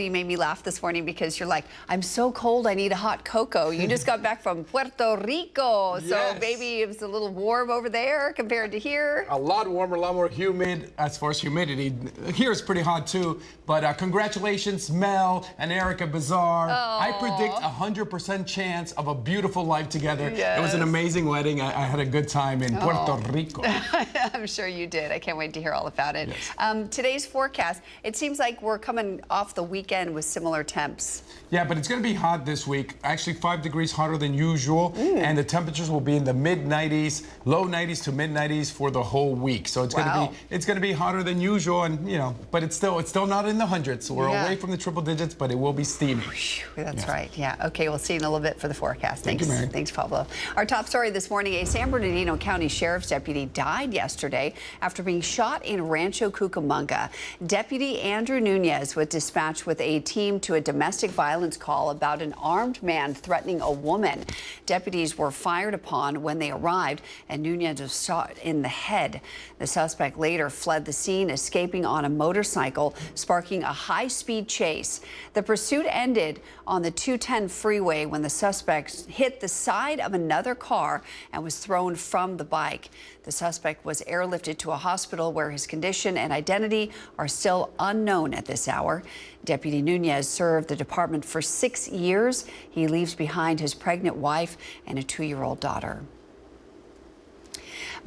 You made me laugh this morning because you're like, I'm so cold, I need a hot cocoa. You just got back from Puerto Rico, Yes. so maybe it was a little warm over there compared to here. A lot warmer, a lot more humid as far as humidity. Here it's pretty hot too, but congratulations, Mel and Erica Bizarre. I predict 100% chance of a beautiful life together. Yes. It was an amazing wedding. I had a good time in Puerto Rico. I'm sure you did. I can't wait to hear all about it. Yes. Today's forecast, it seems like we're coming off the weekend with similar temps. Yeah, but it's going to be hot this week. Actually, 5 degrees hotter than usual, and the temperatures will be in the mid-90s, low 90s to mid-90s for the whole week. So it's going to be hotter than usual, and but it's still not in the hundreds. So we're away from the triple digits, but it will be steamy. That's right. Yeah. Okay. We'll see you in a little bit for the forecast. Thank you, Mary. Thanks, Pablo. Our top story this morning: a San Bernardino County Sheriff's deputy died yesterday after being shot in Rancho Cucamonga. Deputy Andrew Nunez was dispatched with a team to a domestic violence call about an armed man threatening a woman. Deputies were fired upon when they arrived, and Nunez was shot in the head. The suspect later fled the scene, escaping on a motorcycle, sparking a high-speed chase. The pursuit ended on the 210 freeway when the suspect hit the side of another car and was thrown from the bike. The suspect was airlifted to a hospital where his condition and identity are still unknown at this hour. Deputy Nunez served the department for 6 years. He leaves behind his pregnant wife and a 2-year-old daughter.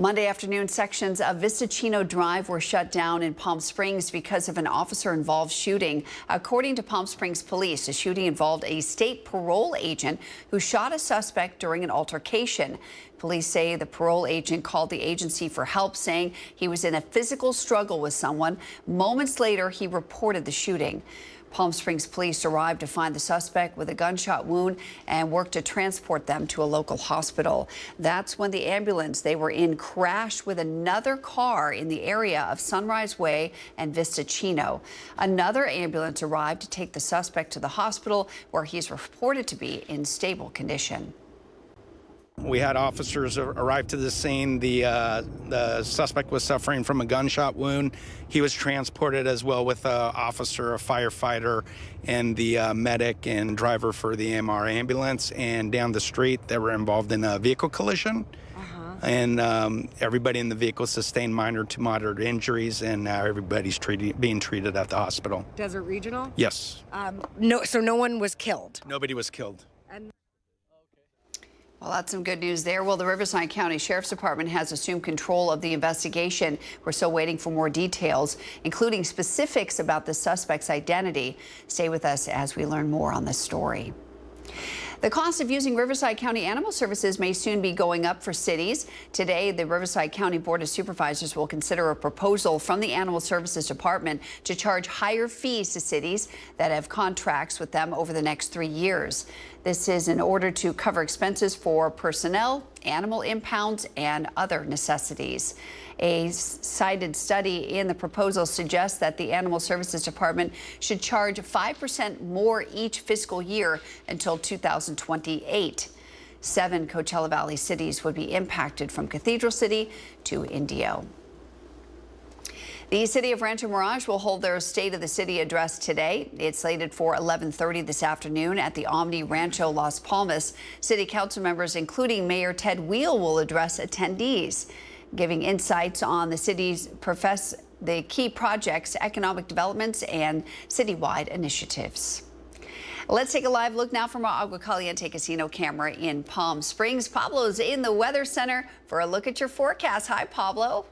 Monday afternoon, sections of Vista Chino Drive were shut down in Palm Springs because of an officer-involved shooting. According to Palm Springs police, the shooting involved a state parole agent who shot a suspect during an altercation. Police say the parole agent called the agency for help, saying he was in a physical struggle with someone. Moments later, he reported the shooting. Palm Springs police arrived to find the suspect with a gunshot wound and worked to transport them to a local hospital. That's when the ambulance they were in crashed with another car in the area of Sunrise Way and Vista Chino. Another ambulance arrived to take the suspect to the hospital, where he's reported to be in stable condition. We had officers arrive to the scene. The suspect was suffering from a gunshot wound. He was transported as well with an officer, a firefighter, and the medic and driver for the AMR ambulance. And down the street, they were involved in a vehicle collision. And everybody in the vehicle sustained minor to moderate injuries, and now everybody's being treated at the hospital. Desert Regional? Yes. So no one was killed? Nobody was killed. Well, that's some good news there. Well, the Riverside County Sheriff's Department has assumed control of the investigation. We're still waiting for more details, including specifics about the suspect's identity. Stay with us as we learn more on this story. The cost of using Riverside County Animal Services may soon be going up for cities. Today, the Riverside County Board of Supervisors will consider a proposal from the Animal Services Department to charge higher fees to cities that have contracts with them over the next 3 years. This is in order to cover expenses for personnel, animal impounds, and other necessities. A cited study in the proposal suggests that the Animal Services Department should charge 5% more each fiscal year until 2028. 7 Coachella Valley cities would be impacted, from Cathedral City to Indio. The city of Rancho Mirage will hold their State of the City address today. It's slated for 11:30 this afternoon at the Omni Rancho Las Palmas. City council members, including Mayor Ted Wheel, will address attendees, giving insights on the city's the key projects, economic developments, and citywide initiatives. Let's take a live look now from our Agua Caliente Casino camera in Palm Springs. Pablo's in the Weather Center for a look at your forecast. Hi, Pablo.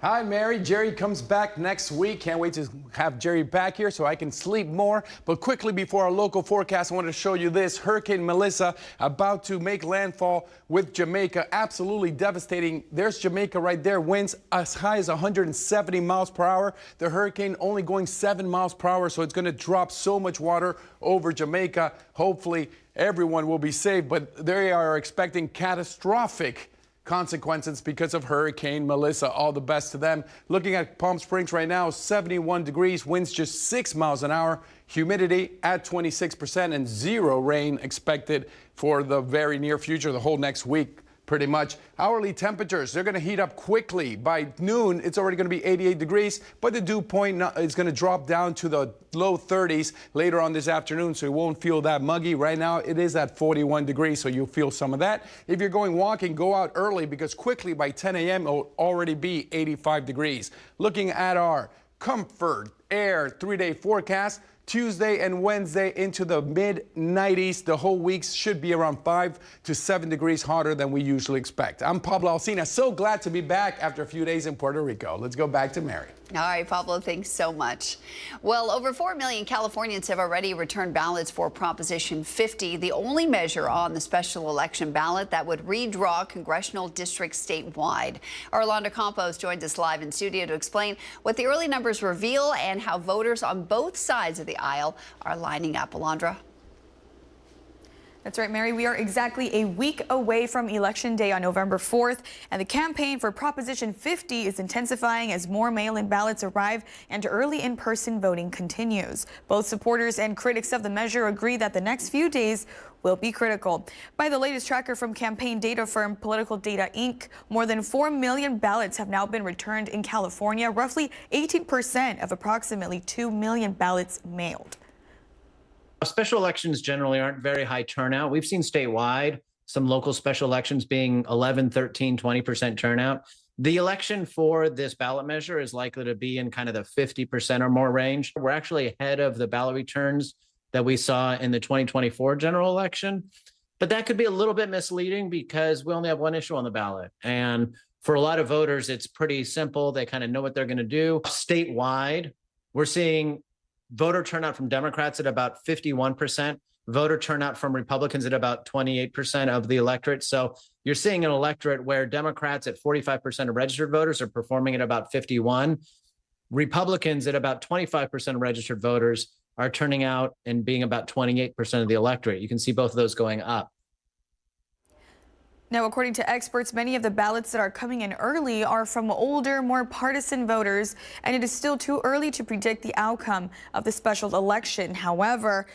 Hi, Mary. Jerry comes back next week. Can't wait to have Jerry back here so I can sleep more. But quickly, before our local forecast, I wanted to show you this. Hurricane Melissa about to make landfall with Jamaica. Absolutely devastating. There's Jamaica right there. Winds as high as 170 miles per hour. The hurricane only going 7 miles per hour, so it's going to drop so much water over Jamaica. Hopefully, everyone will be safe, but they are expecting catastrophic consequences because of Hurricane Melissa. All the best to them. Looking at Palm Springs right now, 71 degrees, winds just 6 miles an hour, humidity at 26%, and 0 rain expected for the very near future, the whole next week. pretty much. Hourly temperatures, they're going to heat up quickly. By noon, it's already going to be 88 degrees, but the dew point is going to drop down to the low 30s later on this afternoon, so it won't feel that muggy. Right now, it is at 41 degrees, so you'll feel some of that. If you're going walking, go out early because quickly by 10 a.m. it'll already be 85 degrees. Looking at our comfort air 3-day forecast, Tuesday and Wednesday into the mid-90s. The whole week should be around 5 to 7 degrees hotter than we usually expect. I'm Pablo Alsina. So glad to be back after a few days in Puerto Rico. Let's go back to Mary. All right, Pablo, thanks so much. Well, over 4 million Californians have already returned ballots for Proposition 50, the only measure on the special election ballot that would redraw congressional districts statewide. Orlando Campos joins us live in studio to explain what the early numbers reveal and how voters on both sides of the aisle are lining up. Alondra? That's right, Mary. We are exactly a week away from Election Day on November 4th, and the campaign for Proposition 50 is intensifying as more mail-in ballots arrive and early in-person voting continues. Both supporters and critics of the measure agree that the next few days will be critical. By the latest tracker from campaign data firm Political Data Inc., more than 4 million ballots have now been returned in California, roughly 18% of approximately 2 million ballots mailed. Special elections generally aren't very high turnout. We've seen statewide some local special elections being 11, 13, 20% turnout. The election for this ballot measure is likely to be in kind of the 50% or more range. We're actually ahead of the ballot returns that we saw in the 2024 general election. But that could be a little bit misleading because we only have one issue on the ballot. And for a lot of voters, it's pretty simple. They kind of know what they're going to do. Statewide, we're seeing voter turnout from Democrats at about 51%, voter turnout from Republicans at about 28% of the electorate. So you're seeing an electorate where Democrats at 45% of registered voters are performing at about 51. Republicans at about 25% of registered voters are turning out and being about 28% of the electorate. You can see both of those going up. Now, according to experts, many of the ballots that are coming in early are from older, more partisan voters, and it is still too early to predict the outcome of the special election. However,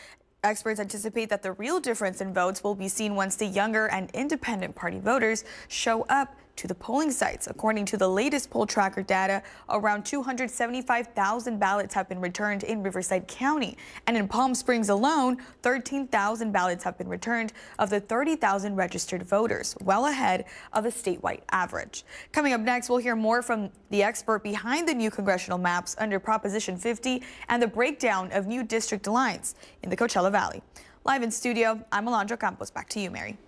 experts anticipate that the real difference in votes will be seen once the younger and independent party voters show up to the polling sites. According to the latest poll tracker data, around 275,000 ballots have been returned in Riverside County. And in Palm Springs alone, 13,000 ballots have been returned of the 30,000 registered voters, well ahead of the statewide average. Coming up next, we'll hear more from the expert behind the new congressional maps under Proposition 50 and the breakdown of new district lines in the Coachella Valley. Live in studio, I'm Alondra Campos. Back to you, Mary.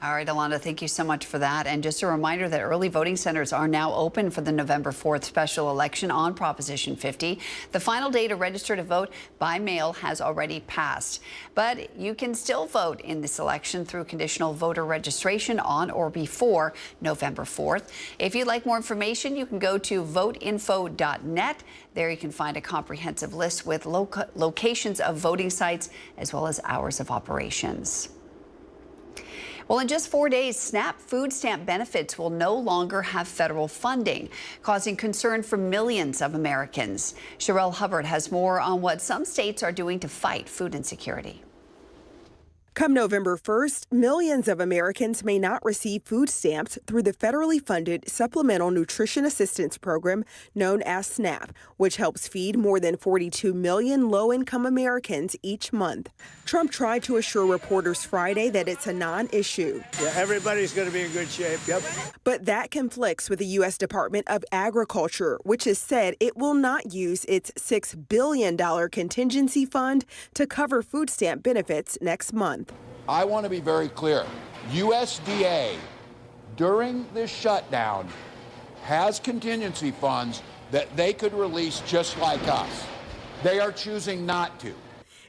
All right, Alondra, thank you so much for that. And just a reminder that early voting centers are now open for the November 4th special election on Proposition 50. The final day to register to vote by mail has already passed. But you can still vote in this election through conditional voter registration on or before November 4th. If you'd like more information, you can go to voteinfo.net. There you can find a comprehensive list with locations of voting sites as well as hours of operations. Well, in just 4 days, SNAP food stamp benefits will no longer have federal funding, causing concern for millions of Americans. Sherelle Hubbard has more on what some states are doing to fight food insecurity. Come November 1st, millions of Americans may not receive food stamps through the federally funded Supplemental Nutrition Assistance Program known as SNAP, which helps feed more than 42 million low-income Americans each month. Trump tried to assure reporters Friday that it's a non-issue. Yeah, everybody's going to be in good shape. Yep. But that conflicts with the U.S. Department of Agriculture, which has said it will not use its $6 billion contingency fund to cover food stamp benefits next month. I want to be very clear. USDA, during this shutdown, has contingency funds that they could release just like us. They are choosing not to.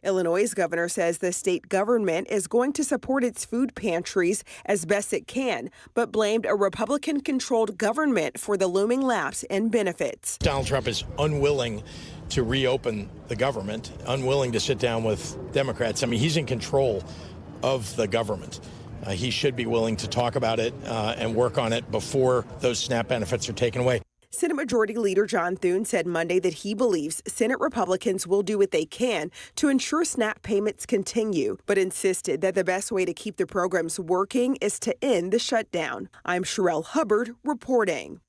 Illinois' governor says the state government is going to support its food pantries as best it can, but blamed a Republican-controlled government for the looming lapse in benefits. Donald Trump is unwilling to reopen the government, unwilling to sit down with Democrats. I mean, he's in control of the government. He should be willing to talk about it and work on it before those SNAP benefits are taken away. Senate Majority Leader John Thune said Monday that he believes Senate Republicans will do what they can to ensure SNAP payments continue, but insisted that the best way to keep the programs working is to end the shutdown. I'm Sherelle Hubbard reporting.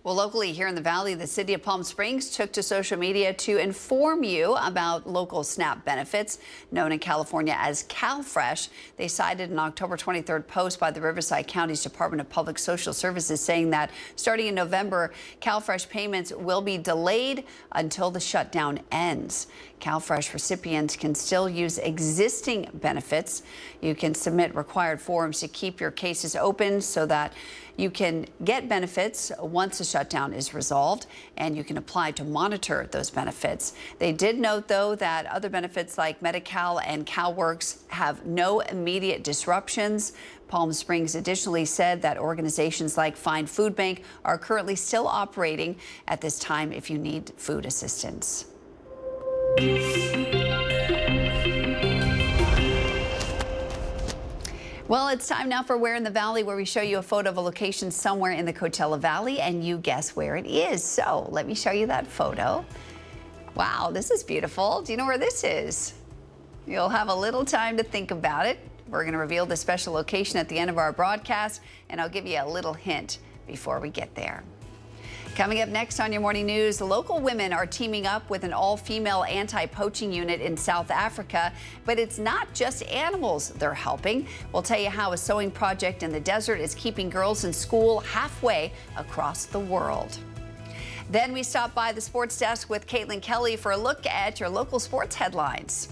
Well, locally here in the Valley, the city of Palm Springs took to social media to inform you about local SNAP benefits, known in California as CalFresh. They cited an October 23rd post by the Riverside County's Department of Public Social Services saying that starting in November, CalFresh payments will be delayed until the shutdown ends. CalFresh recipients can still use existing benefits. You can submit required forms to keep your cases open so that you can get benefits once the shutdown is resolved, and you can apply to monitor those benefits. They did note, though, that other benefits like Medi-Cal and CalWorks have no immediate disruptions. Palm Springs additionally said that organizations like Find Food Bank are currently still operating at this time if you need food assistance. Well, it's time now for Where in the Valley, where we show you a photo of a location somewhere in the Coachella Valley and you guess where it is. So let me show you that photo. Wow, this is beautiful. Do you know where this is? You'll have a little time to think about it. We're going to reveal the special location at the end of our broadcast, and I'll give you a little hint before we get there. Coming up next on your morning news, local women are teaming up with an all-female anti-poaching unit in South Africa, but it's not just animals they're helping. We'll tell you how a sewing project in the desert is keeping girls in school halfway across the world. Then we stop by the sports desk with Caitlin Kelly for a look at your local sports headlines.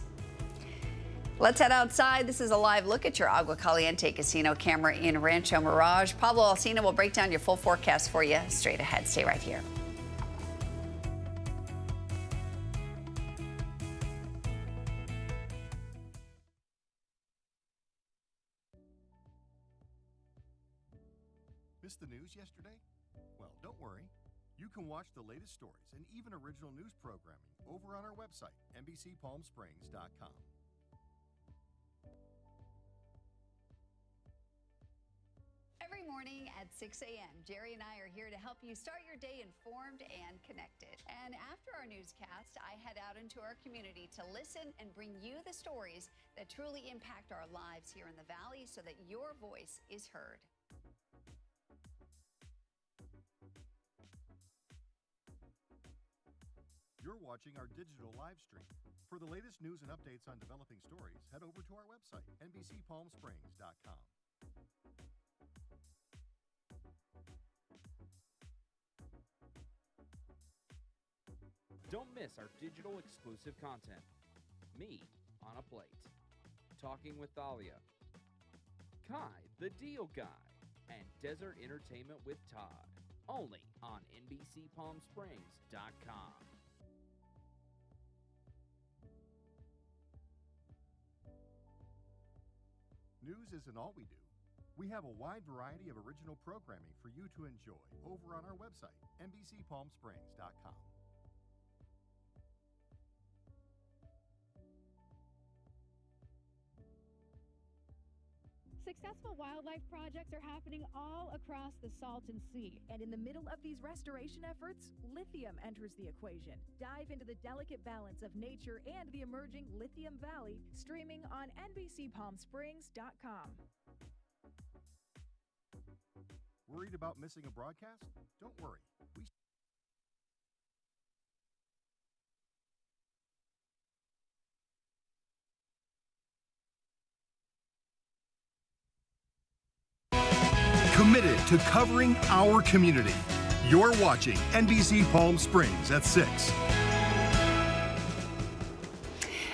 Let's head outside. This is a live look at your Agua Caliente Casino camera in Rancho Mirage. Pablo Alsina will break down your full forecast for you straight ahead. Stay right here. Missed the news yesterday? Well, don't worry. You can watch the latest stories and even original news programming over on our website, NBCPalmSprings.com. Every morning at 6 a.m., Jerry and I are here to help you start your day informed and connected. And after our newscast, I head out into our community to listen and bring you the stories that truly impact our lives here in the Valley so that your voice is heard. You're watching our digital live stream. For the latest news and updates on developing stories, head over to our website, NBCPalmSprings.com. Don't miss our digital exclusive content. Me on a Plate, Talking with Thalia, Kai the Deal Guy, and Desert Entertainment with Todd. Only on NBCPalmSprings.com. News isn't all we do. We have a wide variety of original programming for you to enjoy over on our website, NBCPalmSprings.com. Successful wildlife projects are happening all across the Salton Sea. And in the middle of these restoration efforts, lithium enters the equation. Dive into the delicate balance of nature and the emerging Lithium Valley, streaming on NBCPalmSprings.com. Worried about missing a broadcast? Don't worry. Committed to covering our community. You're watching NBC Palm Springs at 6.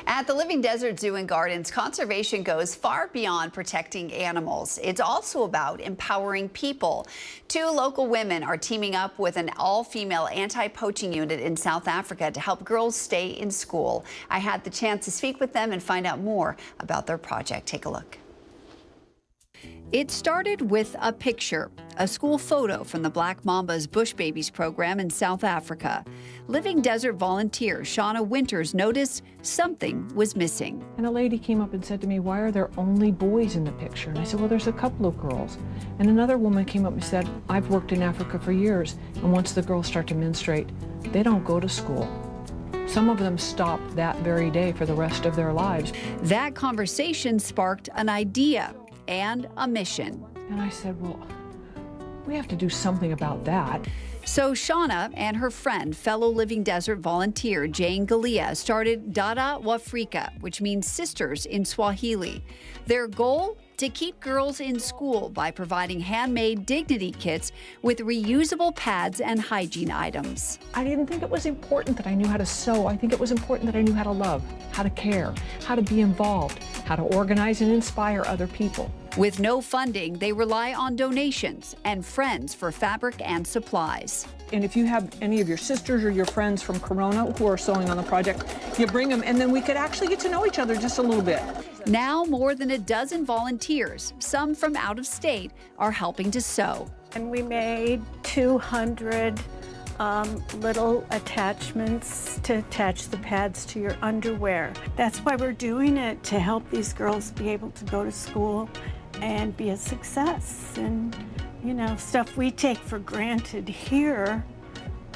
At the Living Desert Zoo and Gardens, conservation goes far beyond protecting animals. It's also about empowering people. 2 local women are teaming up with an all-female anti-poaching unit in South Africa to help girls stay in school. I had the chance to speak with them and find out more about their project. Take a look. It started with a picture, a school photo from the Black Mamba's Bush Babies program in South Africa. Living Desert volunteer Shauna Winters noticed something was missing. And a lady came up and said to me, "Why are there only boys in the picture?" And I said, "Well, there's a couple of girls." And another woman came up and said, "I've worked in Africa for years, and once the girls start to menstruate, they don't go to school. Some of them stop that very day for the rest of their lives." That conversation sparked an idea and a mission. And I said, "Well, we have to do something about that." So Shauna and her friend, fellow Living Desert volunteer Jane Galia, started Dada Wafrika, which means sisters in Swahili. Their goal? To keep girls in school by providing handmade dignity kits with reusable pads and hygiene items. I didn't think it was important that I knew how to sew. I think it was important that I knew how to love, how to care, how to be involved, how to organize and inspire other people. With no funding, they rely on donations and friends for fabric and supplies. And if you have any of your sisters or your friends from Corona who are sewing on the project, you bring them, and then we could actually get to know each other just a little bit. Now, more than a dozen volunteers, some from out of state, are helping to sew. And we made 200 little attachments to attach the pads to your underwear. That's why we're doing it, to help these girls be able to go to school and be a success. And, you know, stuff we take for granted here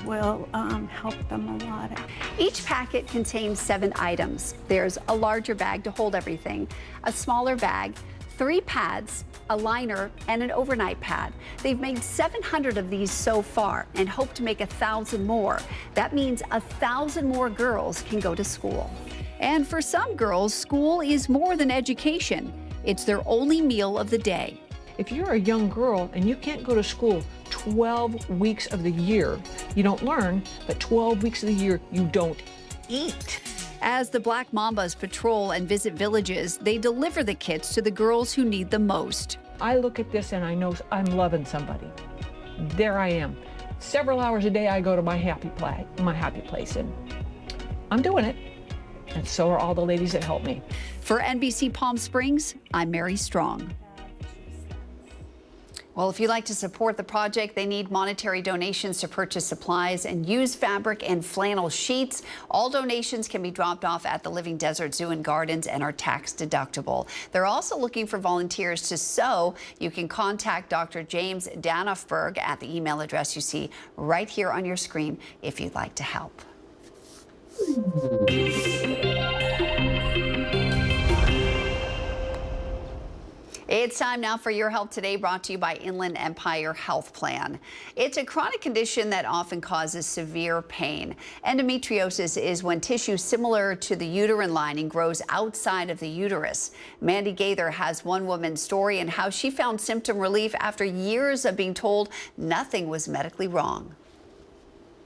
will help them a lot. Each packet contains 7 items. There's a larger bag to hold everything, a smaller bag, 3 pads, a liner, and an overnight pad. They've made 700 of these so far and hope to make 1,000 more. That means 1,000 more girls can go to school. And for some girls, school is more than education. It's their only meal of the day. If you're a young girl and you can't go to school 12 weeks of the year, you don't learn, but 12 weeks of the year, you don't eat. As the Black Mambas patrol and visit villages, they deliver the kits to the girls who need them most. I look at this and I know I'm loving somebody. There I am. Several hours a day I go to my happy place, and I'm doing it. And so are all the ladies that help me. For NBC Palm Springs, I'm Mary Strong. Well, if you'd like to support the project, they need monetary donations to purchase supplies and use fabric and flannel sheets. All donations can be dropped off at the Living Desert Zoo and Gardens and are tax deductible. They're also looking for volunteers to sew. You can contact Dr. James Danofberg at the email address you see right here on your screen if you'd like to help. It's time now for Your Health Today, brought to you by Inland Empire Health Plan. It's a chronic condition that often causes severe pain. Endometriosis is when tissue similar to the uterine lining grows outside of the uterus. Mandy Gaither has one woman's story and how she found symptom relief after years of being told nothing was medically wrong.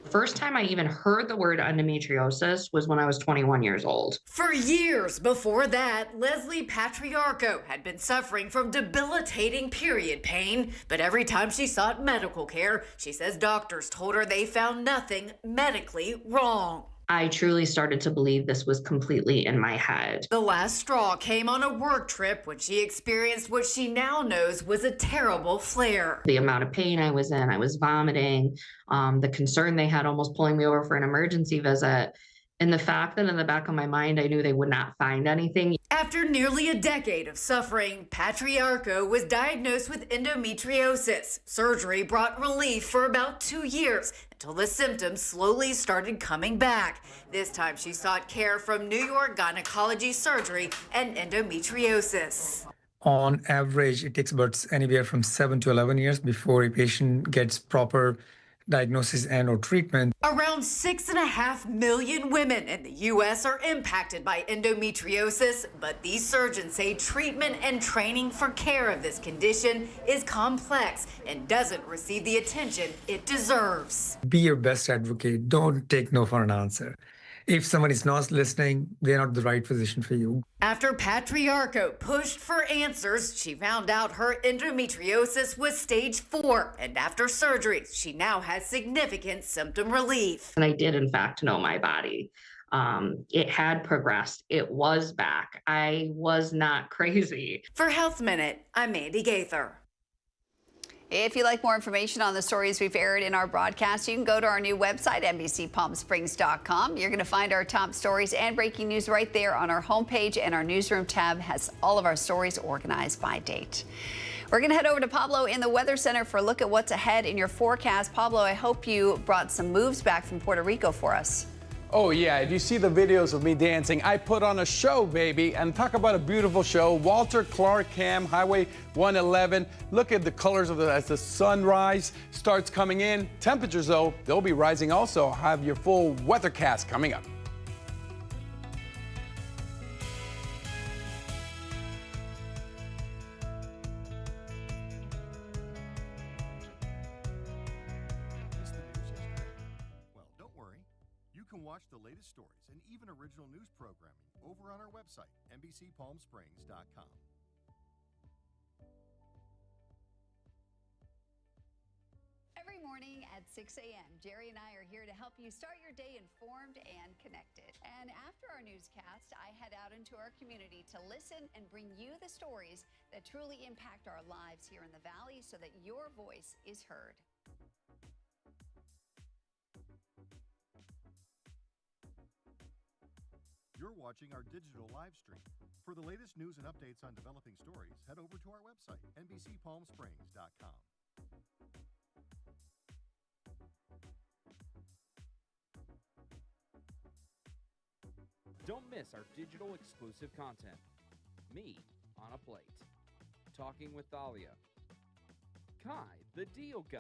First time I even heard the word endometriosis was when I was 21 years old. For years before that, Leslie Patriarcho had been suffering from debilitating period pain, but every time she sought medical care, she says doctors told her they found nothing medically wrong. I truly started to believe this was completely in my head. The last straw came on a work trip when she experienced what she now knows was a terrible flare. The amount of pain I was in, I was vomiting, the concern they had almost pulling me over for an emergency visit, and the fact that in the back of my mind, I knew they would not find anything. After nearly a decade of suffering, Patriarcho was diagnosed with endometriosis. Surgery brought relief for about 2 years until the symptoms slowly started coming back. This time she sought care from New York Gynecology Surgery and Endometriosis. On average, it takes about anywhere from 7 to 11 years before a patient gets proper diagnosis and or treatment. Around 6.5 million women in the U.S. are impacted by endometriosis, but these surgeons say treatment and training for care of this condition is complex and doesn't receive the attention it deserves. Be your best advocate. Don't take no for an answer. If someone is not listening, they're not the right physician for you. After Patriarcho pushed for answers, she found out her endometriosis was stage 4, and after surgery, she now has significant symptom relief. And I did, in fact, know my body. It had progressed. It was back. I was not crazy. For Health Minute, I'm Mandy Gaither. If you'd like more information on the stories we've aired in our broadcast, you can go to our new website, NBCPalmSprings.com. You're going to find our top stories and breaking news right there on our homepage, and our newsroom tab has all of our stories organized by date. We're going to head over to Pablo in the Weather Center for a look at what's ahead in your forecast. Pablo, I hope you brought some moves back from Puerto Rico for us. Oh yeah, if you see the videos of me dancing, I put on a show, baby. And talk about a beautiful show. Walter Clark Cam, Highway 111. Look at the colors of as the sunrise starts coming in. Temperatures, though, they'll be rising also. I'll have your full weathercast coming up. You can watch the latest stories and even original news programming over on our website, NBCPalmSprings.com. Every morning at 6 a.m., Jerry and I are here to help you start your day informed and connected. And after our newscast, I head out into our community to listen and bring you the stories that truly impact our lives here in the Valley so that your voice is heard. You're watching our digital live stream. For the latest news and updates on developing stories, head over to our website, NBCPalmSprings.com. Don't miss our digital exclusive content. Me on a Plate. Talking with Thalia. Kai, the Deal Guy.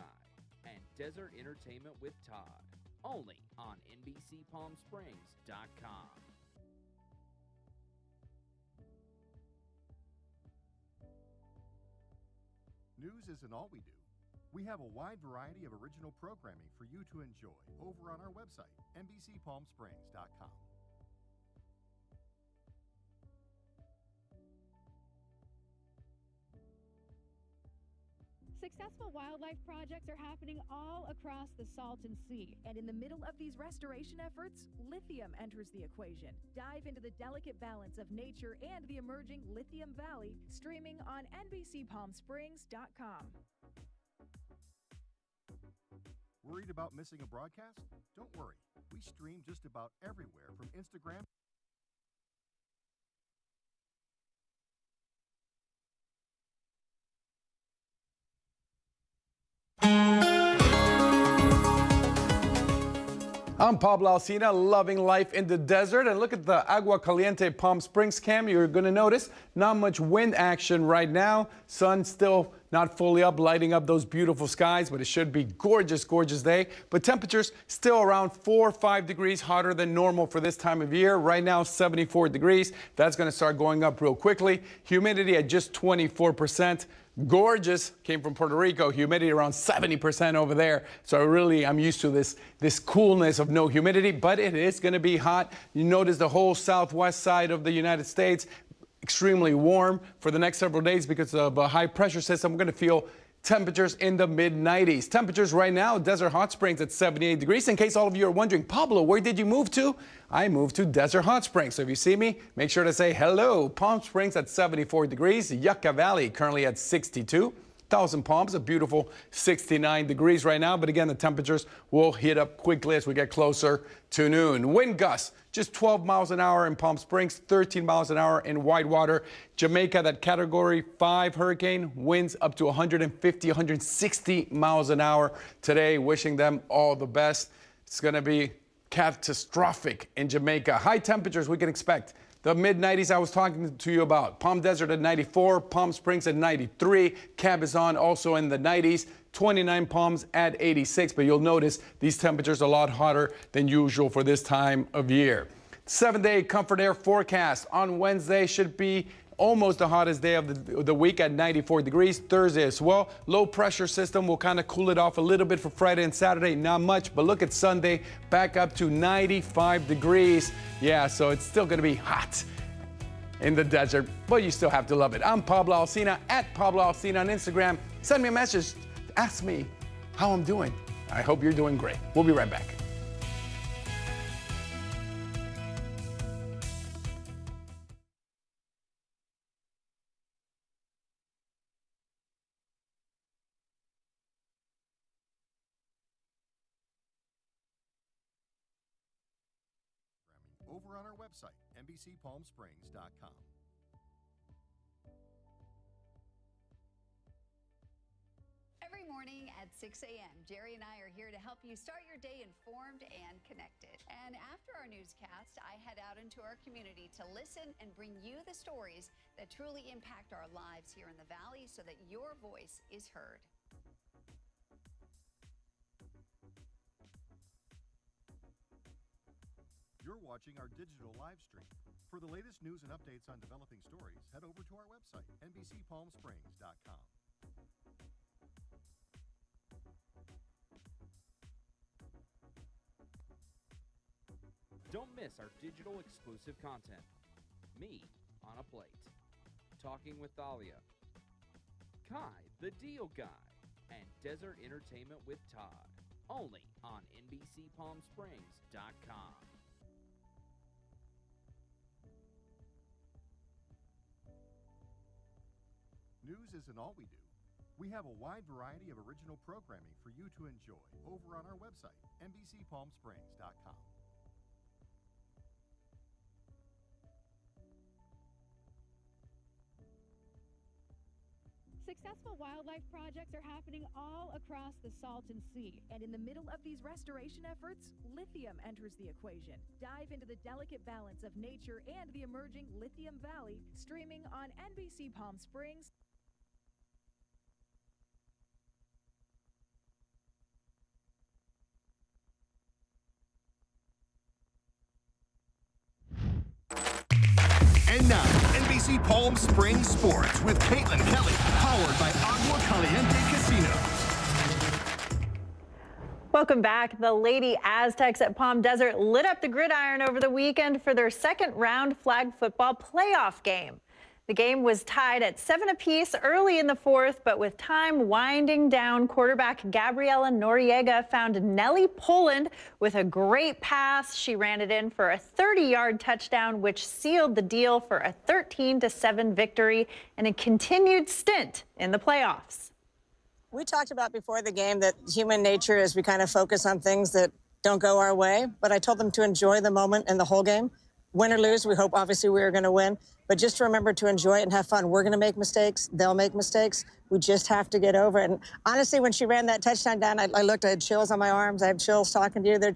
And Desert Entertainment with Todd. Only on NBCPalmSprings.com. News isn't all we do. We have a wide variety of original programming for you to enjoy over on our website, NBCPalmSprings.com. Successful wildlife projects are happening all across the Salton Sea. And in the middle of these restoration efforts, lithium enters the equation. Dive into the delicate balance of nature and the emerging Lithium Valley, streaming on NBCPalmSprings.com. Worried about missing a broadcast? Don't worry. We stream just about everywhere from Instagram. I'm Pablo Alsina, loving life in the desert. And look at the Agua Caliente Palm Springs cam. You're going to notice not much wind action right now. Sun still not fully up, lighting up those beautiful skies, but it should be gorgeous, gorgeous day. But temperatures still around 4 or 5 degrees hotter than normal for this time of year. Right now, 74 degrees. That's going to start going up real quickly. Humidity at just 24%. Gorgeous came from Puerto Rico. Humidity around 70% over there. So really, I'm used to this coolness of no humidity, but it is going to be hot. You notice the whole southwest side of the United States extremely warm for the next several days because of a high pressure system. We're going to feel temperatures in the mid-90s. Temperatures right now, Desert Hot Springs at 78 degrees. In case all of you are wondering, Pablo, where did you move to? I moved to Desert Hot Springs. So if you see me, make sure to say hello. Palm Springs at 74 degrees. Yucca Valley currently at 62. Thousand Palms, a beautiful 69 degrees right now. But again, the temperatures will heat up quickly as we get closer to noon. Wind gusts, just 12 miles an hour in Palm Springs, 13 miles an hour in Whitewater. Jamaica, that Category 5 hurricane, winds up to 150, 160 miles an hour today. Wishing them all the best. It's going to be catastrophic in Jamaica. High temperatures we can expect. The mid-90s I was talking to you about. Palm Desert at 94, Palm Springs at 93, Cabazon also in the 90s, 29 Palms at 86. But you'll notice these temperatures are a lot hotter than usual for this time of year. 7-day comfort air forecast on Wednesday should be almost the hottest day of the week at 94 degrees. Thursday as well. Low pressure system will kind of cool it off a little bit for Friday and Saturday. Not much, but look at Sunday, back up to 95 degrees. Yeah, so it's still going to be hot in the desert, but you still have to love it. I'm Pablo Alsina, at Pablo Alsina on Instagram. Send me a message. Ask me how I'm doing. I hope you're doing great. We'll be right back. over on our website, NBCPalmSprings.com. Every morning at 6 a.m., Jerry and I are here to help you start your day informed and connected. And after our newscast, I head out into our community to listen and bring you the stories that truly impact our lives here in the Valley so that your voice is heard. You're watching our digital live stream. For the latest news and updates on developing stories, head over to our website, NBCPalmSprings.com. Don't miss our digital exclusive content. Me on a Plate, Talking with Thalia, Kai the Deal Guy, and Desert Entertainment with Todd. Only on NBCPalmSprings.com. News isn't all we do. We have a wide variety of original programming for you to enjoy over on our website, NBCPalmSprings.com. Successful wildlife projects are happening all across the Salton Sea. And in the middle of these restoration efforts, lithium enters the equation. Dive into the delicate balance of nature and the emerging Lithium Valley, streaming on NBC Palm Springs. And now, NBC Palm Springs Sports with Caitlin Kelly, powered by Agua Caliente Casino. Welcome back. The Lady Aztecs at Palm Desert lit up the gridiron over the weekend for their second round flag football playoff game. The game was tied at 7 apiece early in the fourth, but with time winding down, quarterback Gabriela Noriega found Nellie Poland with a great pass. She ran it in for a 30-yard touchdown, which sealed the deal for a 13-7 victory and a continued stint in the playoffs. We talked about before the game that human nature is we kind of focus on things that don't go our way, but I told them to enjoy the moment and the whole game. Win or lose, we hope obviously we are going to win, but just remember to enjoy it and have fun. We're going to make mistakes. They'll make mistakes. We just have to get over it. And honestly, when she ran that touchdown down, I looked, I had chills on my arms. I have chills talking to you. They're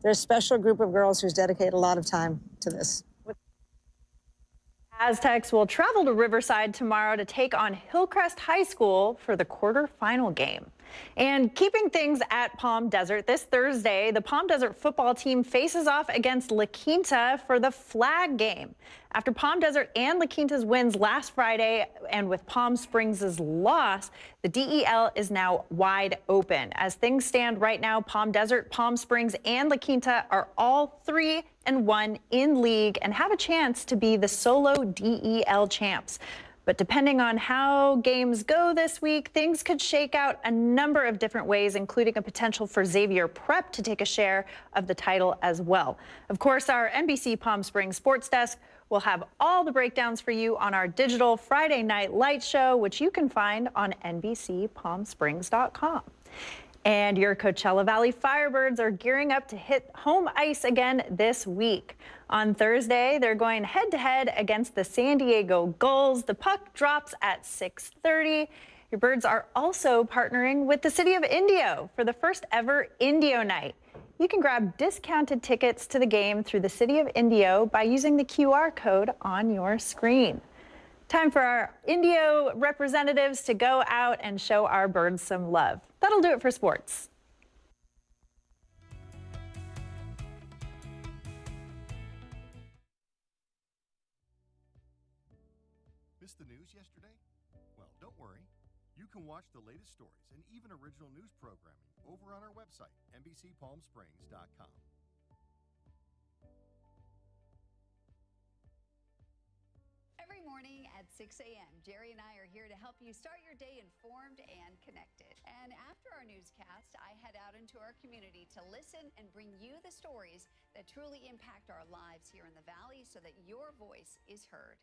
a special group of girls who's dedicated a lot of time to this. Aztecs will travel to Riverside tomorrow to take on Hillcrest High School for the quarterfinal game. And keeping things at Palm Desert, this Thursday, the Palm Desert football team faces off against La Quinta for the flag game. After Palm Desert and La Quinta's wins last Friday, and with Palm Springs' loss, the DEL is now wide open. As things stand right now, Palm Desert, Palm Springs, and La Quinta are all 3-1 in league and have a chance to be the solo DEL champs. But depending on how games go this week, things could shake out a number of different ways, including a potential for Xavier Prep to take a share of the title as well. Of course, our NBC Palm Springs sports desk will have all the breakdowns for you on our digital Friday Night Light show, which you can find on NBCPalmSprings.com. And your Coachella Valley Firebirds are gearing up to hit home ice again this week. On Thursday, they're going head-to-head against the San Diego Gulls. The puck drops at 6:30. Your Birds are also partnering with the City of Indio for the first ever Indio Night. You can grab discounted tickets to the game through the City of Indio by using the QR code on your screen. Time for our Indio representatives to go out and show our Birds some love. That'll do it for sports. Missed the news yesterday? Well, don't worry. You can watch the latest stories and even original news programming over on our website, NBCPalmSprings.com. Every morning at 6 a.m., Jerry and I are here to help you start your day informed and connected. And after our newscast, I head out into our community to listen and bring you the stories that truly impact our lives here in the Valley so that your voice is heard.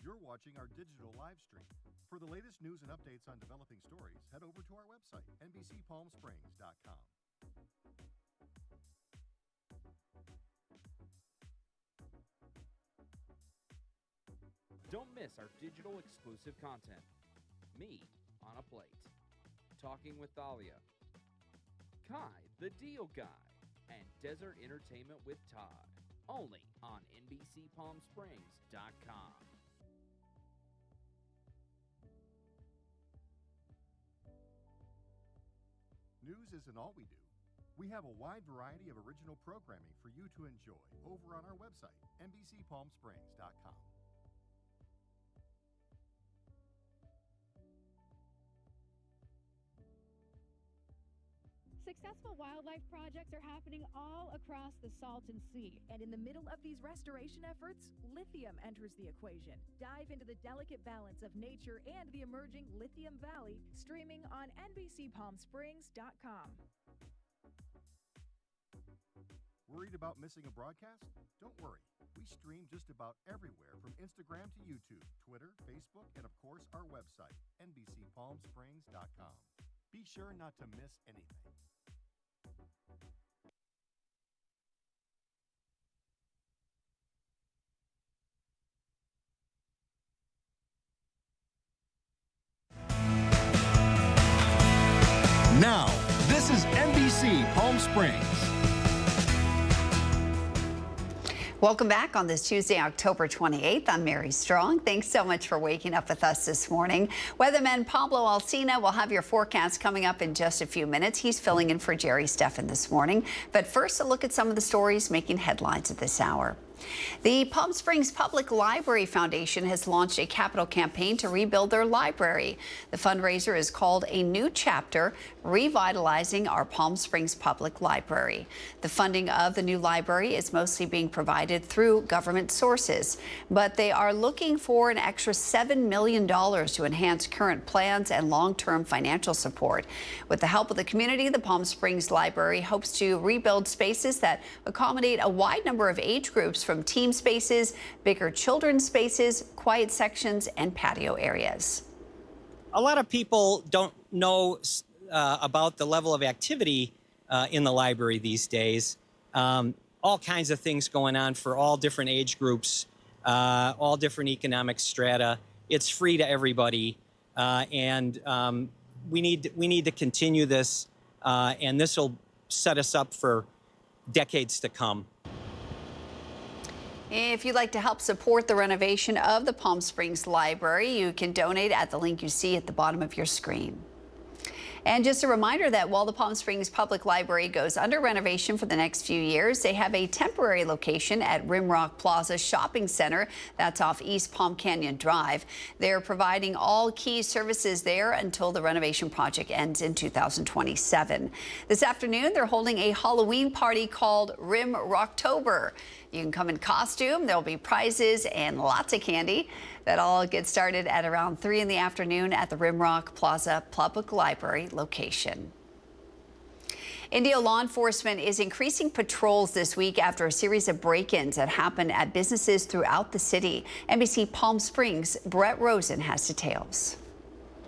you're watching our digital live stream. For the latest news and updates on developing stories, head over to our website, NBCPalmSprings.com. Don't miss our digital exclusive content. Me on a Plate. Talking with Thalia. Kai, the Deal Guy. And Desert Entertainment with Todd. Only on NBCPalmSprings.com. News isn't all we do. We have a wide variety of original programming for you to enjoy over on our website, NBCPalmSprings.com. Successful wildlife projects are happening all across the Salton Sea. And in the middle of these restoration efforts, lithium enters the equation. Dive into the delicate balance of nature and the emerging Lithium Valley, streaming on NBCPalmSprings.com. Worried about missing a broadcast? Don't worry. We stream just about everywhere from Instagram to YouTube, Twitter, Facebook, and of course our website, NBCPalmSprings.com. Be sure not to miss anything. Now, this is NBC Palm Springs. Welcome back on this Tuesday, October 28th. I'm Mary Strong. Thanks so much for waking up with us this morning. Weatherman Pablo Alsina will have your forecast coming up in just a few minutes. He's filling in for Jerry Steffen this morning. But first, a look at some of the stories making headlines at this hour. The Palm Springs Public Library Foundation has launched a capital campaign to rebuild their library. The fundraiser is called A New Chapter, Revitalizing Our Palm Springs Public Library. The funding of the new library is mostly being provided through government sources, but they are looking for an extra $7 million to enhance current plans and long-term financial support. With the help of the community, the Palm Springs Library hopes to rebuild spaces that accommodate a wide number of age groups, from team spaces, bigger children's spaces, quiet sections, and patio areas. A lot of people don't know about the level of activity in the library these days. All kinds of things going on for all different age groups, all different economic strata. It's free to everybody, and we need to continue this, and this will set us up for decades to come. If you'd like to help support the renovation of the Palm Springs Library, you can donate at the link you see at the bottom of your screen. And just a reminder that while the Palm Springs Public Library goes under renovation for the next few years, they have a temporary location at Rimrock Plaza Shopping Center. That's off East Palm Canyon Drive. They're providing all key services there until the renovation project ends in 2027. This afternoon, they're holding a Halloween party called Rimrocktober. You can come in costume. There'll be prizes and lots of candy. That all gets started at around 3 in the afternoon at the Rimrock Plaza Public Library location. Indio law enforcement is increasing patrols this week after a series of break-ins that happened at businesses throughout the city. NBC Palm Springs' Brett Rosen has details.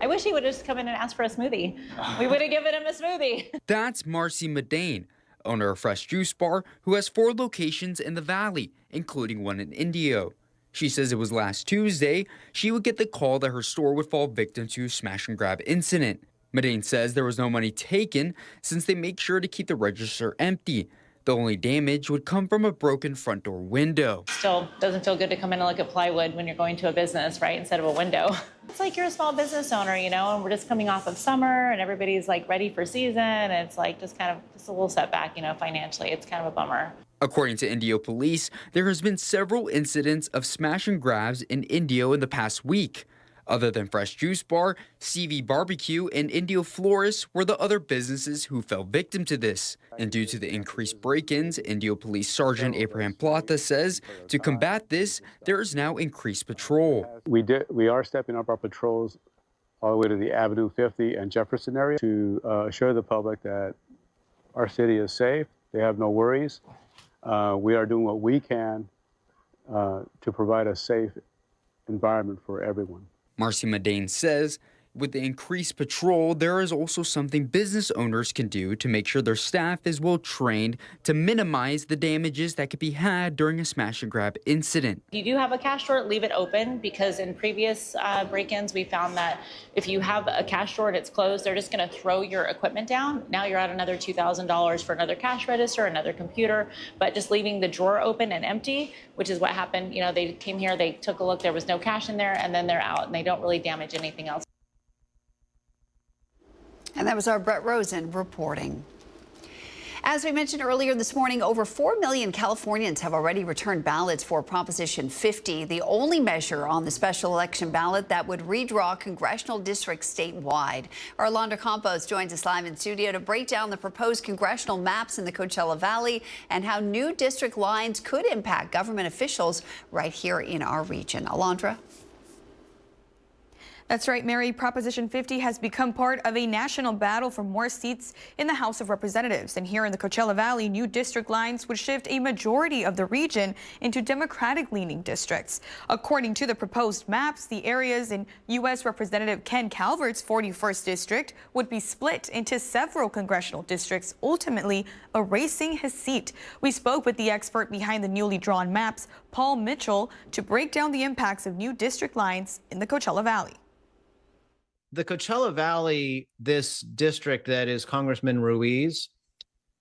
I wish he would have just come in and asked for a smoothie. We would have given him a smoothie. That's Marcy Medane, owner of Fresh Juice Bar, who has 4 locations in the valley, including one in Indio. She says it was last Tuesday she would get the call that her store would fall victim to a smash and grab incident. Medane says there was no money taken since they make sure to keep the register empty. The only damage would come from a broken front door window. Still doesn't feel good to come in and look at plywood when you're going to a business, right, instead of a window. It's like you're a small business owner, you know, and we're just coming off of summer and everybody's like ready for season. And it's like just a little setback, you know, financially. It's kind of a bummer. According to Indio police, there has been several incidents of smash and grabs in Indio in the past week. Other than Fresh Juice Bar, CV Barbecue, and Indio Florist were the other businesses who fell victim to this. And due to the increased break-ins, Indio Police Sergeant Abraham Plata says to combat this, there is now increased patrol. We are stepping up our patrols all the way to the Avenue 50 and Jefferson area to assure the public that our city is safe. They have no worries. We are doing what we can to provide a safe environment for everyone. Marcy Medane says with the increased patrol, there is also something business owners can do to make sure their staff is well trained to minimize the damages that could be had during a smash and grab incident. If you do have a cash drawer, leave it open, because in previous break-ins, we found that if you have a cash drawer and it's closed, they're just going to throw your equipment down. Now you're at another $2,000 for another cash register, another computer, but just leaving the drawer open and empty, which is what happened. You know, they came here, they took a look, there was no cash in there, and then they're out, and they don't really damage anything else. And that was our Brett Rosen reporting. As we mentioned earlier this morning, over 4 million Californians have already returned ballots for Proposition 50, the only measure on the special election ballot that would redraw congressional districts statewide. Our Alondra Campos joins us live in studio to break down the proposed congressional maps in the Coachella Valley and how new district lines could impact government officials right here in our region. Alondra? That's right, Mary. Proposition 50 has become part of a national battle for more seats in the House of Representatives. And here in the Coachella Valley, new district lines would shift a majority of the region into Democratic-leaning districts. According to the proposed maps, the areas in U.S. Representative Ken Calvert's 41st district would be split into several congressional districts, ultimately erasing his seat. We spoke with the expert behind the newly drawn maps, Paul Mitchell, to break down the impacts of new district lines in the Coachella Valley. The Coachella Valley, this district that is Congressman Ruiz,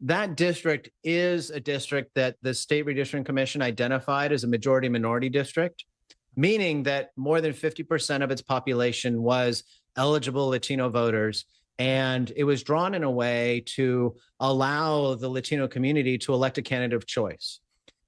that district is a district that the State Redistricting Commission identified as a majority-minority district, meaning that more than 50% of its population was eligible Latino voters, and it was drawn in a way to allow the Latino community to elect a candidate of choice.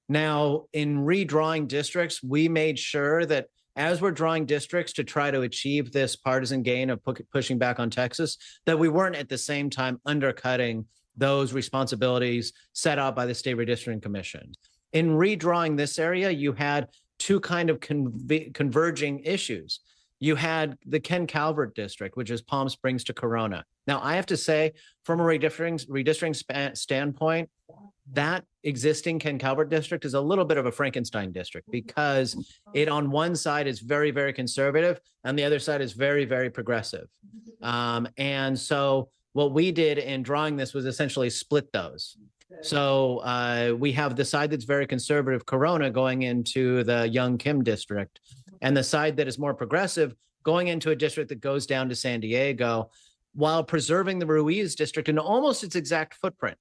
Now, in redrawing districts, we made sure that as we're drawing districts to try to achieve this partisan gain of pushing back on Texas, that we weren't at the same time undercutting those responsibilities set out by the State Redistricting Commission. In redrawing this area, you had two kind of converging issues. You had the Ken Calvert district, which is Palm Springs to Corona. Now, I have to say, from a redistricting standpoint, that existing Ken Calvert district is a little bit of a Frankenstein district because it on one side is very, very conservative and the other side is very, very progressive. And so what we did in drawing this was essentially split those. So we have the side that's very conservative, Corona, going into the Young Kim district, and the side that is more progressive going into a district that goes down to San Diego, while preserving the Ruiz district in almost its exact footprint.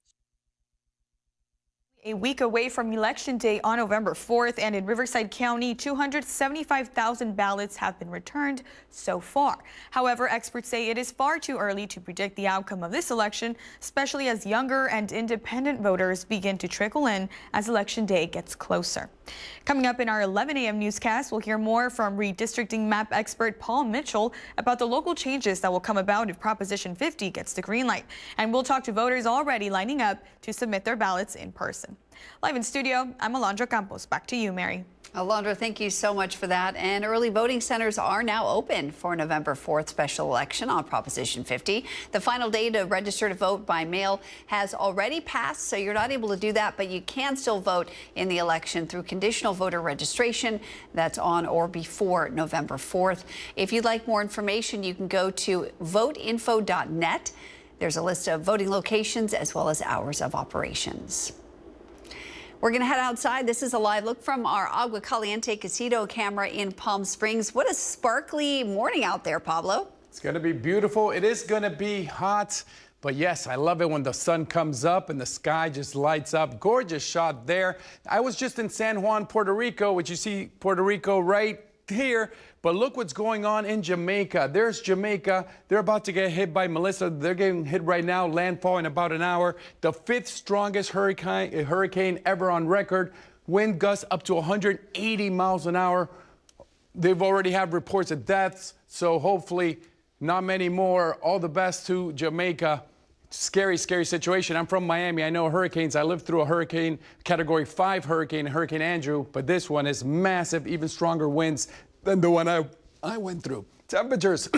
A week away from Election Day on November 4th, and in Riverside County, 275,000 ballots have been returned so far. However, experts say it is far too early to predict the outcome of this election, especially as younger and independent voters begin to trickle in as Election Day gets closer. Coming up in our 11 a.m. newscast, we'll hear more from redistricting map expert Paul Mitchell about the local changes that will come about if Proposition 50 gets the green light. And we'll talk to voters already lining up to submit their ballots in person. Live in studio, I'm Alondra Campos. Back to you, Mary. Alondra, thank you so much for that. And early voting centers are now open for November 4th special election on Proposition 50. The final day to register to vote by mail has already passed, so you're not able to do that, but you can still vote in the election through conditional voter registration. That's on or before November 4th. If you'd like more information, you can go to voteinfo.net. There's a list of voting locations as well as hours of operations. We're going to head outside. This is a live look from our Agua Caliente Casino camera in Palm Springs. What a sparkly morning out there, Pablo. It's going to be beautiful. It is going to be hot. But yes, I love it when the sun comes up and the sky just lights up. Gorgeous shot there. I was just in San Juan, Puerto Rico, which you see Puerto Rico right here. But look what's going on in Jamaica. There's Jamaica. They're about to get hit by Melissa. They're getting hit right now, landfall in about an hour. The 5th strongest hurricane ever on record. Wind gusts up to 180 miles an hour. They've already had reports of deaths, so hopefully not many more. All the best to Jamaica. Scary, scary situation. I'm from Miami. I know hurricanes. I lived through a hurricane, Category 5 hurricane, Hurricane Andrew, but this one is massive, even stronger winds than the one I went through. Temperatures,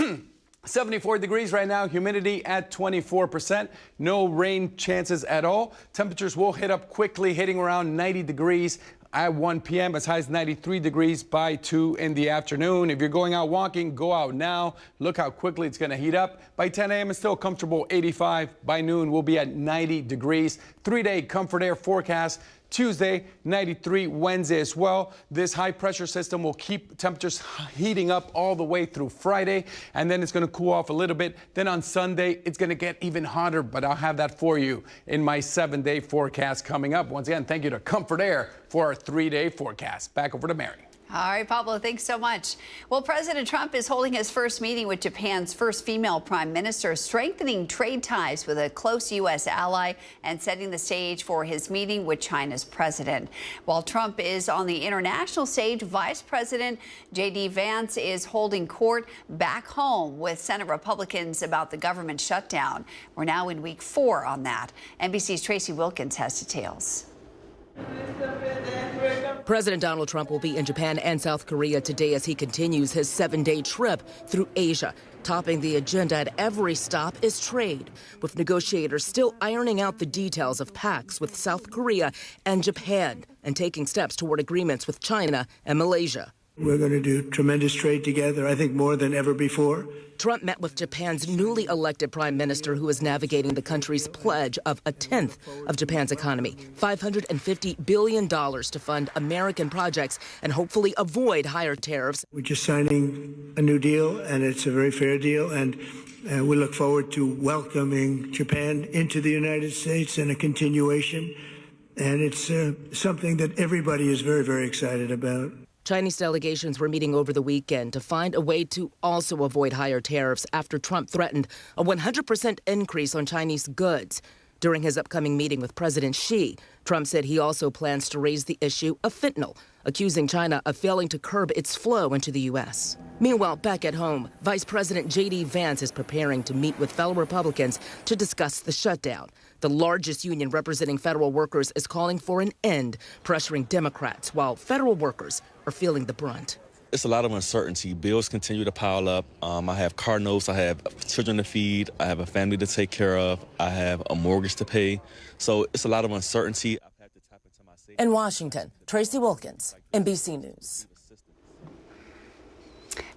74 degrees right now, humidity at 24%, no rain chances at all. Temperatures will hit up quickly, hitting around 90 degrees at 1 p.m. as high as 93 degrees by 2 in the afternoon. If you're going out walking, go out now. Look how quickly it's going to heat up. By 10 a.m. it's still comfortable 85. By noon we'll be at 90 degrees. 3-day comfort air forecast. Tuesday, 93, Wednesday as well. This high pressure system will keep temperatures heating up all the way through Friday, and then it's going to cool off a little bit. Then on Sunday, it's going to get even hotter, but I'll have that for you in my 7-day forecast coming up. Once again, thank you to Comfort Air for our 3-day forecast. Back over to Mary. All right, Pablo, thanks so much. Well, President Trump is holding his first meeting with Japan's first female prime minister, strengthening trade ties with a close U.S. ally and setting the stage for his meeting with China's president. While Trump is on the international stage, Vice President J.D. Vance is holding court back home with Senate Republicans about the government shutdown. We're now in week 4 on that. NBC's Tracy Wilkins has details. President Donald Trump will be in Japan and South Korea today as he continues his 7-day trip through Asia. Topping the agenda at every stop is trade, with negotiators still ironing out the details of pacts with South Korea and Japan and taking steps toward agreements with China and Malaysia. We're going to do tremendous trade together, I think more than ever before. Trump met with Japan's newly elected prime minister, who is navigating the country's pledge of a tenth of Japan's economy, $550 billion to fund American projects and hopefully avoid higher tariffs. We're just signing a new deal, and it's a very fair deal, and we look forward to welcoming Japan into the United States and a continuation. And it's something that everybody is very, very excited about. Chinese delegations were meeting over the weekend to find a way to also avoid higher tariffs after Trump threatened a 100% increase on Chinese goods. During his upcoming meeting with President Xi, Trump said he also plans to raise the issue of fentanyl, accusing China of failing to curb its flow into the U.S. Meanwhile, back at home, Vice President J.D. Vance is preparing to meet with fellow Republicans to discuss the shutdown. The largest union representing federal workers is calling for an end, pressuring Democrats, while federal workers are feeling the brunt. It's a lot of uncertainty. Bills continue to pile up. I have car notes, I have children to feed, I have a family to take care of, I have a mortgage to pay. So it's a lot of uncertainty. In Washington, Tracy Wilkins, NBC News.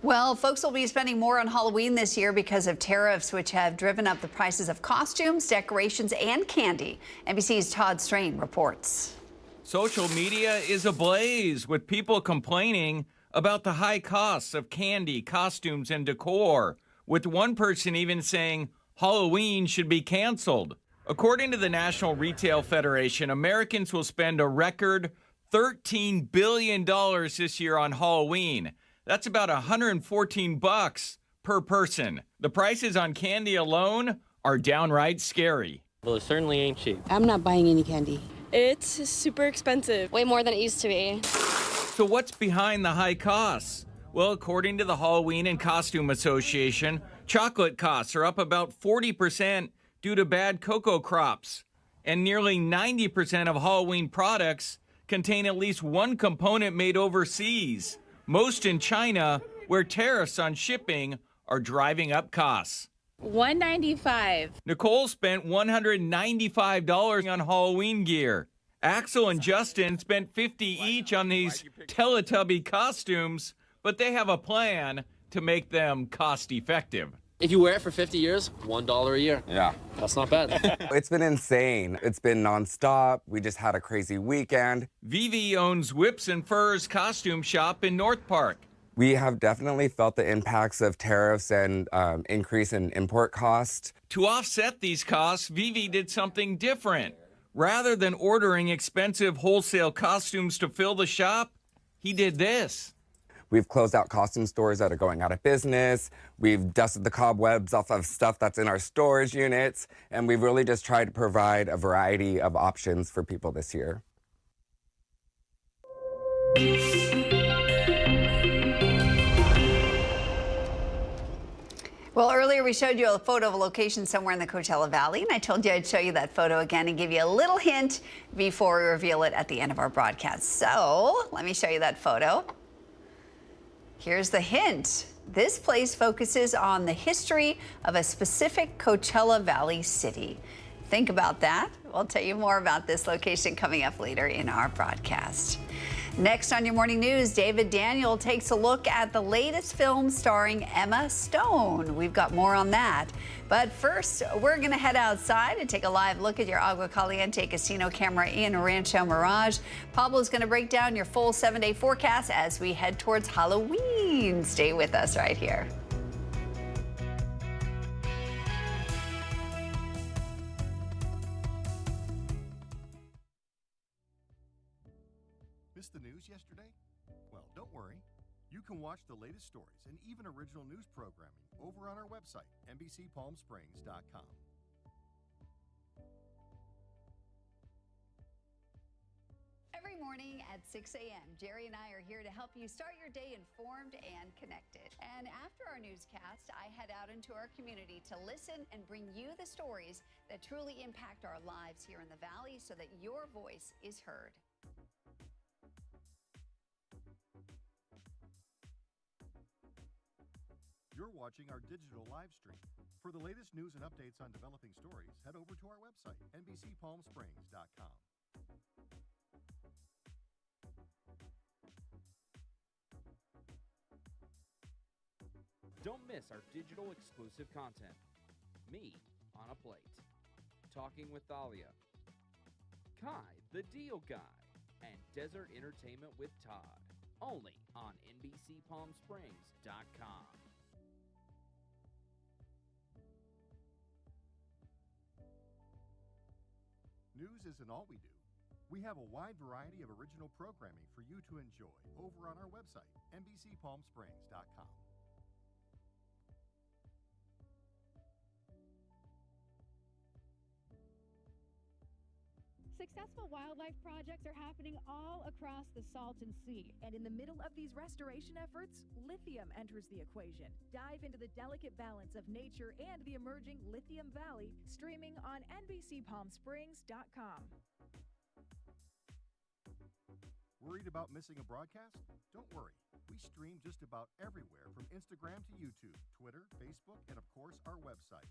Well, folks will be spending more on Halloween this year because of tariffs, which have driven up the prices of costumes, decorations, and candy. NBC's Todd Strain reports. Social media is ablaze with people complaining about the high costs of candy, costumes, and decor, with one person even saying Halloween should be canceled. According to the National Retail Federation, Americans will spend a record $13 billion this year on Halloween. That's about $114 per person. The prices on candy alone are downright scary. Well, it certainly ain't cheap. I'm not buying any candy. It's super expensive, way more than it used to be. So what's behind the high costs? Well, according to the Halloween and Costume Association, chocolate costs are up about 40% due to bad cocoa crops. And nearly 90% of Halloween products contain at least one component made overseas. Most in China, where tariffs on shipping are driving up costs. $195. Nicole spent $195 on Halloween gear. Axel and Justin spent $50 each on these Teletubby costumes, but they have a plan to make them cost-effective. If you wear it for 50 years, $1 a year. Yeah. That's not bad. It's been insane. It's been nonstop. We just had a crazy weekend. Vivi owns Whips and Furs costume shop in North Park. We have definitely felt the impacts of tariffs and increase in import cost. To offset these costs, Vivi did something different. Rather than ordering expensive wholesale costumes to fill the shop, he did this. We've closed out costume stores that are going out of business. We've dusted the cobwebs off of stuff that's in our storage units. And we've really just tried to provide a variety of options for people this year. Well, earlier we showed you a photo of a location somewhere in the Coachella Valley, and I told you I'd show you that photo again and give you a little hint before we reveal it at the end of our broadcast. So let me show you that photo. Here's the hint. This place focuses on the history of a specific Coachella Valley city. Think about that. We'll tell you more about this location coming up later in our broadcast. Next on your morning news, David Daniel takes a look at the latest film starring Emma Stone. We've got more on that. But first, we're going to head outside and take a live look at your Agua Caliente casino camera in Rancho Mirage. Pablo's going to break down your full 7-day forecast as we head towards Halloween. Stay with us right here. Missed the news yesterday? Well, don't worry. You can watch the latest stories and even original news programming over on our website, NBCPalmSprings.com. Every morning at 6 a.m., Jerry and I are here to help you start your day informed and connected. And after our newscast, I head out into our community to listen and bring you the stories that truly impact our lives here in the Valley so that your voice is heard. You're watching our digital live stream. For the latest news and updates on developing stories, head over to our website, NBCPalmSprings.com. Don't miss our digital exclusive content. Me on a Plate, Talking with Thalia, Kai the Deal Guy, and Desert Entertainment with Todd. Only on NBCPalmSprings.com. News isn't all we do. We have a wide variety of original programming for you to enjoy over on our website, NBCPalmSprings.com. Successful wildlife projects are happening all across the Salton Sea. And in the middle of these restoration efforts, lithium enters the equation. Dive into the delicate balance of nature and the emerging Lithium Valley, streaming on NBCPalmSprings.com. Worried about missing a broadcast? Don't worry. We stream just about everywhere from Instagram to YouTube, Twitter, Facebook, and of course our website.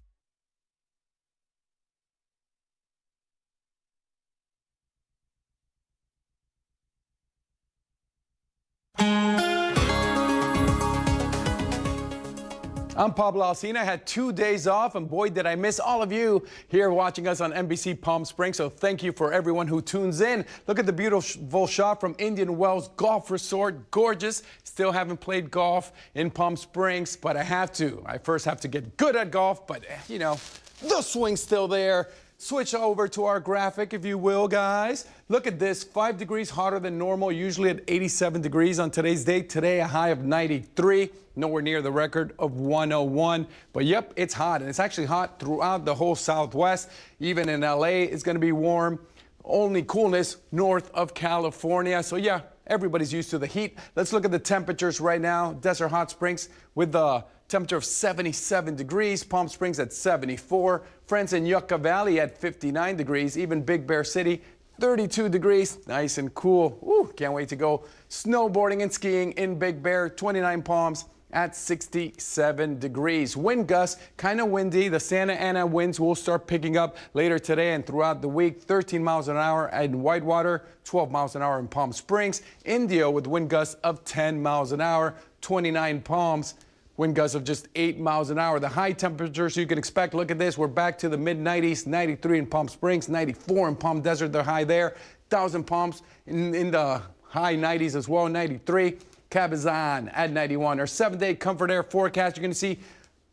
I'm Pablo Alsina. I had 2 days off, and boy, did I miss all of you here watching us on NBC Palm Springs. So thank you for everyone who tunes in. Look at the beautiful shot from Indian Wells Golf Resort. Gorgeous. Still haven't played golf in Palm Springs, but I have to. I first have to get good at golf, but you know, the swing's still there. Switch over to our graphic, if you will, guys. Look at this, 5 degrees hotter than normal, usually at 87 degrees on today's date. Today, a high of 93, nowhere near the record of 101. But yep, it's hot, and it's actually hot throughout the whole Southwest. Even in LA, it's going to be warm. Only coolness north of California. So yeah, everybody's used to the heat. Let's look at the temperatures right now. Desert Hot Springs with the temperature of 77 degrees, Palm Springs at 74, friends in Yucca Valley at 59 degrees, even Big Bear City, 32 degrees, nice and cool. Ooh, can't wait to go snowboarding and skiing in Big Bear, 29 Palms at 67 degrees. Wind gusts, kind of windy. The Santa Ana winds will start picking up later today and throughout the week. 13 miles an hour in Whitewater, 12 miles an hour in Palm Springs. Indio with wind gusts of 10 miles an hour, 29 Palms. Wind gusts of just 8 miles an hour. The high temperatures you can expect, look at this, we're back to the mid-90s, 93 in Palm Springs, 94 in Palm Desert, they're high there. 1,000 Palms in the high 90s as well, 93. Cabazon at 91. Our 7-day comfort air forecast, you're going to see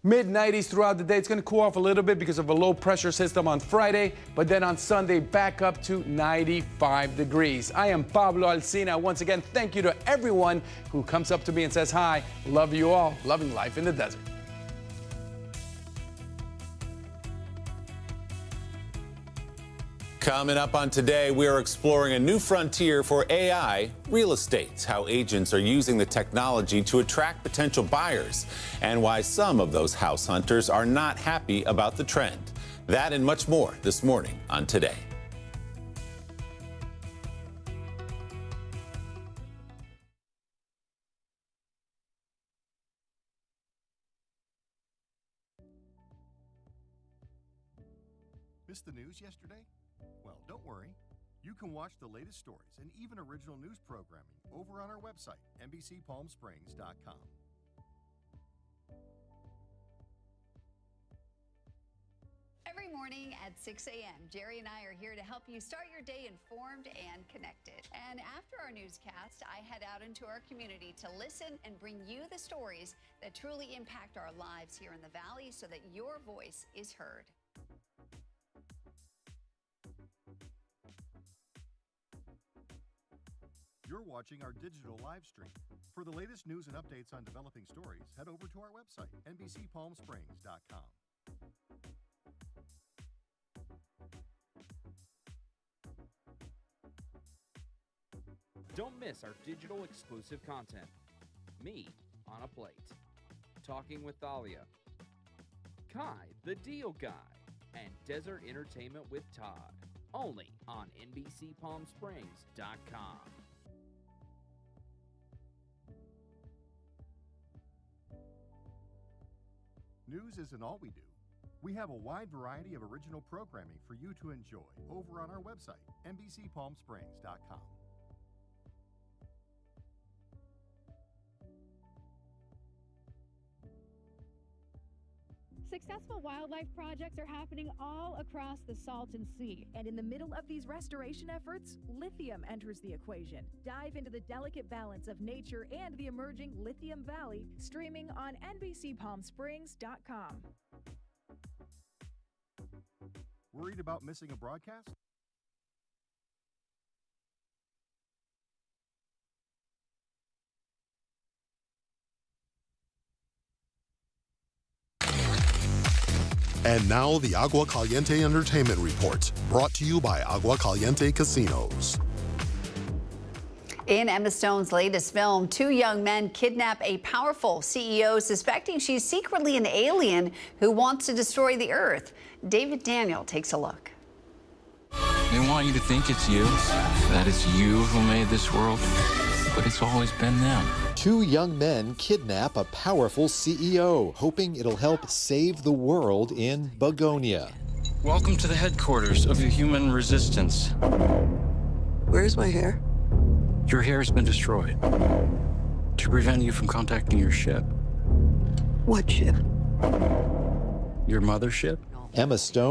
mid-90s throughout the day. It's going to cool off a little bit because of a low pressure system on Friday, but then on Sunday back up to 95 degrees. I am Pablo Alsina. Once again, thank you to everyone who comes up to me and says hi. Love you all. Loving life in the desert. Coming up on Today, we are exploring a new frontier for AI real estate, how agents are using the technology to attract potential buyers, and why some of those house hunters are not happy about the trend. That and much more this morning on Today. Missed the news yesterday? Well, don't worry. You can watch the latest stories and even original news programming over on our website, NBCPalmSprings.com. Every morning at 6 a.m., Jerry and I are here to help you start your day informed and connected. And after our newscast, I head out into our community to listen and bring you the stories that truly impact our lives here in the Valley so that your voice is heard. You're watching our digital live stream. For the latest news and updates on developing stories, head over to our website, NBCPalmSprings.com. Don't miss our digital exclusive content. Me on a Plate. Talking with Thalia. Kai, the Deal Guy. And Desert Entertainment with Todd. Only on NBCPalmSprings.com. News isn't all we do. We have a wide variety of original programming for you to enjoy over on our website, NBCPalmSprings.com. Successful wildlife projects are happening all across the Salton Sea. And in the middle of these restoration efforts, lithium enters the equation. Dive into the delicate balance of nature and the emerging Lithium Valley, streaming on NBCPalmSprings.com. Worried about missing a broadcast? And now the Agua Caliente Entertainment Report, brought to you by Agua Caliente Casinos. In Emma Stone's latest film, two young men kidnap a powerful CEO suspecting she's secretly an alien who wants to destroy the Earth. David Daniel takes a look. They want you to think it's you, that it's you who made this world, but it's always been them. Two young men kidnap a powerful CEO, hoping it'll help save the world in Begonia. Welcome to the headquarters of the human resistance. Where's my hair? Your hair has been destroyed to prevent you from contacting your ship. What ship? Your mothership? Emma Stone